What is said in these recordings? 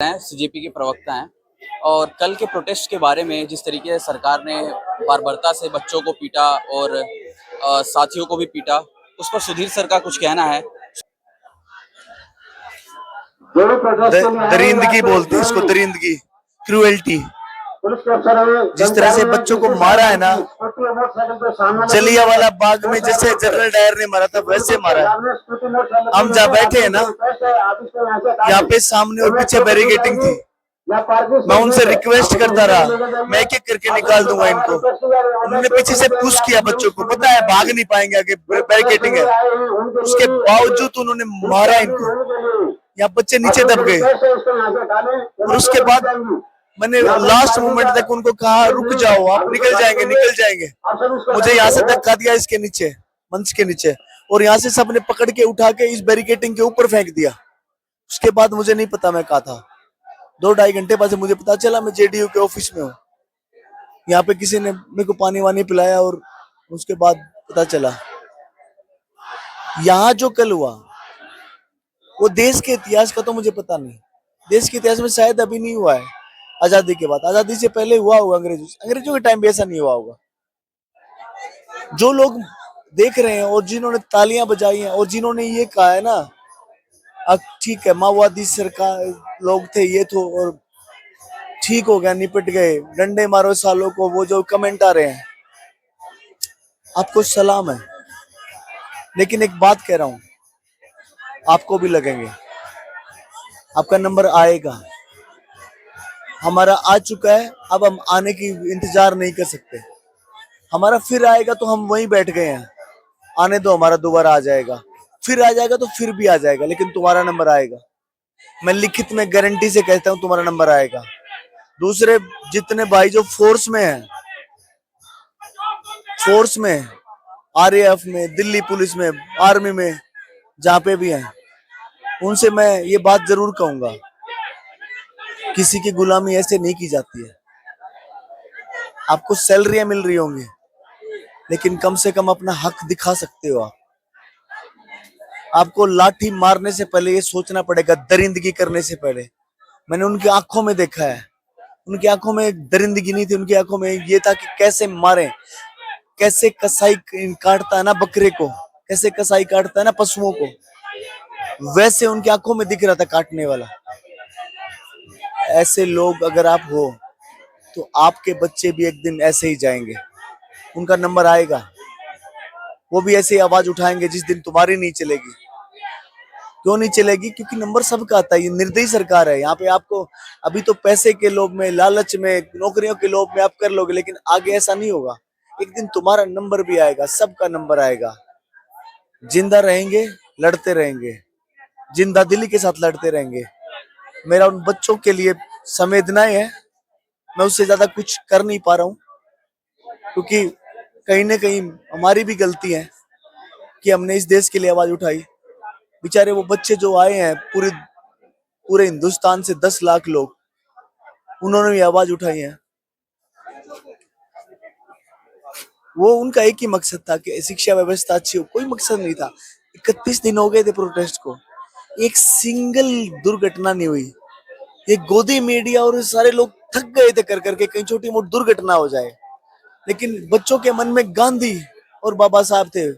हैं, सीजेपी के प्रवक्ता हैं और कल के प्रोटेस्ट के बारे में जिस तरीके से सरकार ने बर्बरता से बच्चों को पीटा और साथियों को भी पीटा, उस पर सुधीर सर का कुछ कहना है। दरिंदगी बोलते हैं इसको, दरिंदगी, क्रूएल्टी। जिस तरह से बच्चों को मारा है ना, जलियांवाला बाग में जैसे जनरल डायर ने मारा था वैसे मारा है। हम जहाँ बैठे हैं ना, यहाँ पे सामने और पीछे बैरिकेटिंग थी। मैं उनसे रिक्वेस्ट करता रहा, मैं एक एक करके निकाल दूंगा इनको। उन्होंने पीछे से पुश किया बच्चों को, पता है भाग नहीं पाएंगे, आगे बैरिकेटिंग है। उसके बावजूद उन्होंने मारा इनको, यहाँ बच्चे नीचे दब गए। और उसके बाद मैंने लास्ट मोमेंट तक उनको कहा रुक जाओ, आप निकल जाएंगे निकल जाएंगे। मुझे यहाँ से धक्का दिया इसके नीचे, मंच के नीचे, और यहाँ से सबने पकड़ के उठा के इस बैरिकेटिंग के ऊपर फेंक दिया। उसके बाद मुझे नहीं पता मैं कहा था। 2-2.5 घंटे बाद मुझे पता चला मैं जेडीयू के ऑफिस में हूँ। यहाँ पे किसी ने मेरे को पानी वानी पिलाया और उसके बाद पता चला। यहाँ जो कल हुआ वो देश के इतिहास का तो मुझे पता नहीं, देश के इतिहास में शायद अभी नहीं हुआ है आजादी के बाद। आजादी से पहले हुआ होगा, अंग्रेजों के टाइम भी ऐसा नहीं हुआ होगा। जो लोग देख रहे हैं और जिन्होंने तालियां बजाई हैं और जिन्होंने ये कहा है ना, अब ठीक है माओवादी सरकार लोग थे ये तो, और ठीक हो गया, निपट गए, डंडे मारो सालों को, वो जो कमेंट आ रहे हैं, आपको सलाम है। लेकिन एक बात कह रहा हूं, आपको भी लगेंगे, आपका नंबर आएगा। हमारा आ चुका है, अब हम आने की इंतजार नहीं कर सकते। हमारा फिर आएगा तो हम वहीं बैठ गए हैं, आने दो, हमारा दोबारा आ जाएगा। फिर आ जाएगा तो फिर भी आ जाएगा, लेकिन तुम्हारा नंबर आएगा। मैं लिखित में गारंटी से कहता हूं तुम्हारा नंबर आएगा। दूसरे जितने भाई जो फोर्स में हैं, फोर्स में, आरएएफ में, दिल्ली पुलिस में, आर्मी में, जहां पे भी हैं, उनसे मैं ये बात जरूर कहूंगा, किसी की गुलामी ऐसे नहीं की जाती है। आपको सैलरियां मिल रही होंगी, लेकिन कम से कम अपना हक दिखा सकते हो। आपको लाठी मारने से पहले ये सोचना पड़ेगा, दरिंदगी करने से पहले। मैंने उनकी आंखों में देखा है, उनकी आंखों में दरिंदगी नहीं थी, उनकी आंखों में ये था कि कैसे मारे, कैसे कसाई काटता है ना बकरे को, कैसे कसाई काटता है ना पशुओं को, वैसे उनकी आंखों में दिख रहा था काटने वाला। ऐसे लोग अगर आप हो तो आपके बच्चे भी एक दिन ऐसे ही जाएंगे, उनका नंबर आएगा, वो भी ऐसे ही आवाज उठाएंगे जिस दिन तुम्हारी नहीं चलेगी। क्यों नहीं चलेगी? क्योंकि नंबर सबका आता है। ये निर्दयी सरकार है। यहाँ पे आपको अभी तो पैसे के लोभ में, लालच में, नौकरियों के लोभ में आप कर लोगे, लेकिन आगे ऐसा नहीं होगा। एक दिन तुम्हारा नंबर भी आएगा, सबका नंबर आएगा। जिंदा रहेंगे, लड़ते रहेंगे, जिंदा दिली के साथ लड़ते रहेंगे। मेरा उन बच्चों के लिए संवेदनाएं है, मैं उससे ज्यादा कुछ कर नहीं पा रहा हूँ, क्योंकि कहीं ना कहीं हमारी भी गलती है कि हमने इस देश के लिए आवाज उठाई। बेचारे वो बच्चे जो आए हैं पूरे हिंदुस्तान से 10 लाख लोग, उन्होंने भी आवाज उठाई है। वो उनका एक ही मकसद था कि शिक्षा व्यवस्था अच्छी हो, कोई मकसद नहीं था। 31 दिन हो गए थे प्रोटेस्ट को, एक सिंगल दुर्घटना नहीं हुई। ये गोदी मीडिया और सारे लोग थक गए थे कर करके कहीं छोटी मोटी दुर्घटना हो जाए, लेकिन बच्चों के मन में गांधी और बाबा साहब थे,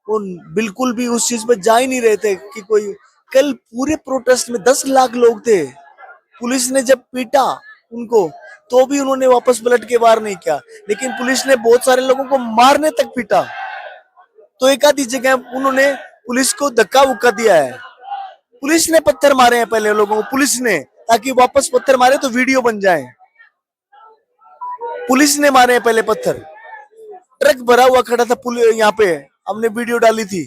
वो बिल्कुल भी उस चीज पे जा ही नहीं रहे थे कि कोई। कल पूरे प्रोटेस्ट में 10 लाख लोग थे। पुलिस ने जब पीटा उनको तो भी उन्होंने वापस पलट के वार नहीं किया, लेकिन पुलिस ने बहुत सारे लोगों को मारने तक पीटा। तो एक आधी जगह उन्होंने पुलिस को धक्का उक्का दिया है। पुलिस ने पत्थर मारे हैं पहले लोगों को, पुलिस ने, ताकि वापस पत्थर मारे तो वीडियो बन जाए। पुलिस ने मारे हैं पहले पत्थर। ट्रक भरा हुआ खड़ा था यहाँ पे, हमने वीडियो डाली थी,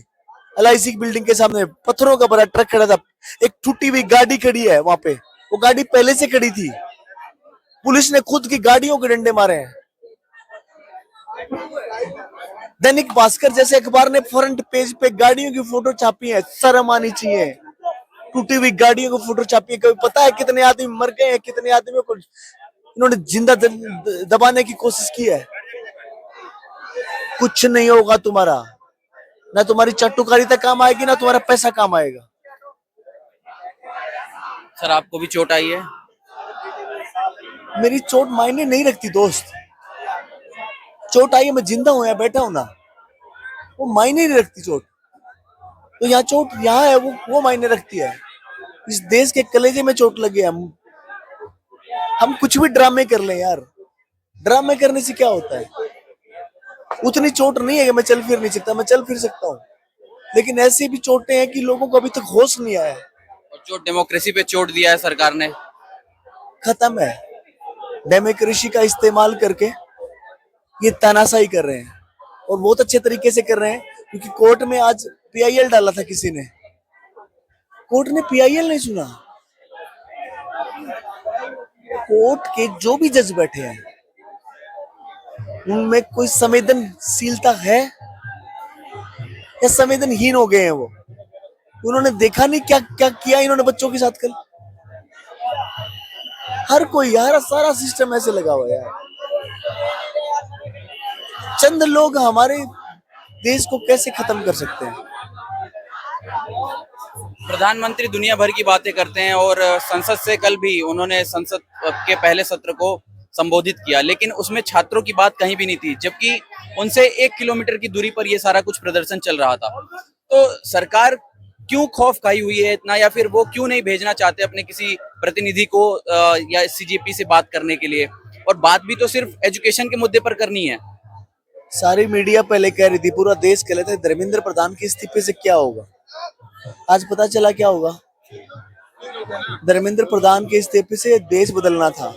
LIC की बिल्डिंग के सामने पत्थरों का भरा ट्रक खड़ा था। एक टूटी हुई गाड़ी खड़ी है वहां पे, वो गाड़ी पहले से खड़ी थी। पुलिस ने खुद की गाड़ियों के डंडे मारे हैं। दैनिक भास्कर जैसे अखबार ने फ्रंट पेज पे गाड़ियों की फोटो छापी है, शर्म आनी चाहिए। टूटी हुई गाड़ियों की फोटो छापी है। कभी पता है कितने आदमी मर गए हैं, कितने आदमियों को इन्होंने जिंदा दबाने की कोशिश की है? कुछ नहीं होगा तुम्हारा, ना तुम्हारी चाटुकारिता काम आएगी, ना तुम्हारा पैसा काम आएगा। सर आपको भी चोट आई है? मेरी चोट मायने नहीं रखती दोस्त। चोट आई है, मैं जिंदा हूं, यहाँ बैठा हूं ना, वो मायने नहीं रखती चोट। तो यहाँ चोट यहाँ है, वो मायने रखती है। इस देश के कलेजे में चोट लगी है। हम कुछ भी ड्रामे कर लें यार, ड्रामे करने से क्या होता है? उतनी चोट नहीं है कि मैं चल फिर नहीं सकता, मैं चल फिर सकता हूँ, लेकिन ऐसी भी चोटें हैं कि लोगों को अभी तक होश नहीं आया। और जो डेमोक्रेसी पे चोट दिया है सरकार ने। खत्म है। डेमोक्रेसी का इस्तेमाल करके ये तानाशाही कर रहे हैं, और बहुत अच्छे तरीके से कर रहे हैं, क्योंकि कोर्ट में आज पीआईएल डाला था किसी ने, कोर्ट ने पीआईएल नहीं सुना। कोर्ट के जो भी जज बैठे हैं उनमें कोई संवेदनशीलता है या संवेदनहीन हो गए हैं वो? उन्होंने देखा नहीं क्या क्या किया इन्होंने बच्चों के साथ कल? हर कोई यार, सारा सिस्टम ऐसे लगा हुआ है यार। चंद लोग हमारे देश को कैसे खत्म कर सकते हैं? प्रधानमंत्री दुनिया भर की बातें करते हैं और संसद से कल भी उन्होंने संसद के पहले सत्र को संबोधित किया, लेकिन उसमें छात्रों की बात कहीं भी नहीं थी, जबकि उनसे 1 किलोमीटर की दूरी पर यह सारा कुछ प्रदर्शन चल रहा था। तो सरकार क्यों खौफ खाई हुई है इतना, या फिर वो क्यों नहीं भेजना चाहते अपने किसी प्रतिनिधि को या सीजेपी से बात करने के लिए? और बात भी तो सिर्फ एजुकेशन के मुद्दे पर करनी है। सारी मीडिया पहले कह रही थी, पूरा देश कह रहा था धर्मेंद्र प्रधान के इस्तीफे से क्या होगा। आज पता चला क्या होगा। धर्मेंद्र प्रधान के इस्तीफे से देश बदलना था।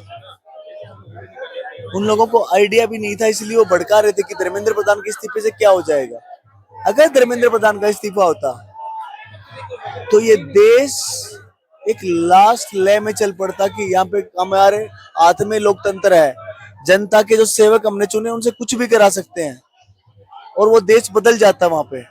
उन लोगों को आइडिया भी नहीं था, इसलिए वो भड़का रहे थे कि धर्मेंद्र प्रधान के इस्तीफे से क्या हो जाएगा। अगर धर्मेंद्र प्रधान का इस्तीफा होता तो ये देश एक लास्ट लय में चल पड़ता कि यहाँ पे हमारे हाथ में लोकतंत्र है, जनता के जो सेवक हमने चुने उनसे कुछ भी करा सकते हैं, और वो देश बदल जाता वहां पे।